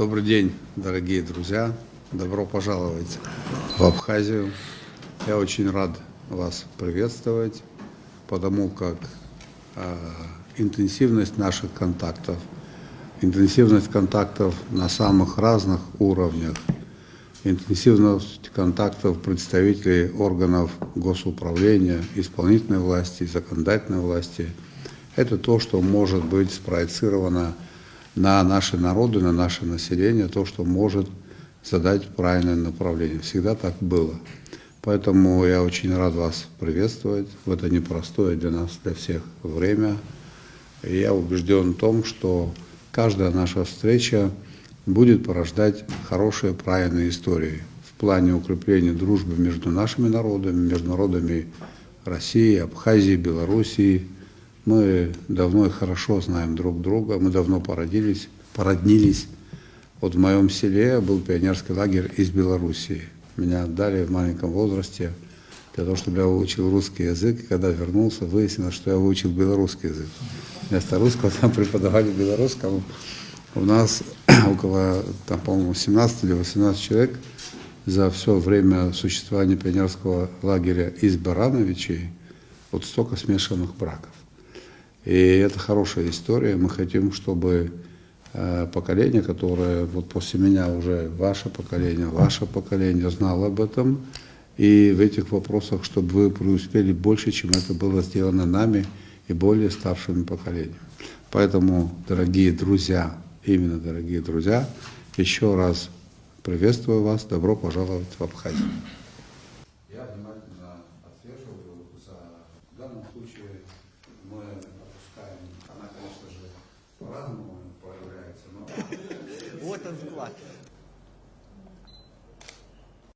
Добрый день, дорогие друзья. Добро пожаловать в Абхазию. Я очень рад вас приветствовать, потому как интенсивность наших контактов, интенсивность контактов на самых разных уровнях, интенсивность контактов представителей органов госуправления, исполнительной власти, законодательной власти – это то, что может быть спроецировано на наши народы, на наше население, то, что может задать правильное направление. Всегда так было. Поэтому я очень рад вас приветствовать в это непростое для нас, для всех время. И я убежден в том, что каждая наша встреча будет порождать хорошие, правильные истории в плане укрепления дружбы между нашими народами, между народами России, Абхазии, Белоруссии. Мы давно и хорошо знаем друг друга, мы давно породнились. Вот в моем селе был пионерский лагерь из Белоруссии. Меня отдали в маленьком возрасте для того, чтобы я выучил русский язык. И когда вернулся, выяснилось, что я выучил белорусский язык. Вместо русского там преподавали белорусскому. У нас около, там, по-моему, 17 или 18 человек за все время существования пионерского лагеря из Барановичей, вот столько смешанных браков. И это хорошая история. Мы хотим, чтобы поколение, которое вот после меня уже ваше поколение знало об этом. И в этих вопросах, чтобы вы преуспели больше, чем это было сделано нами и более старшими поколениями. Поэтому, дорогие друзья, именно дорогие друзья, еще раз приветствую вас, добро пожаловать в Абхазию. Я внимательно отслеживаю, в данном случае мы опускаем, она, конечно же, по-разному появляется, но... Вот он вклад.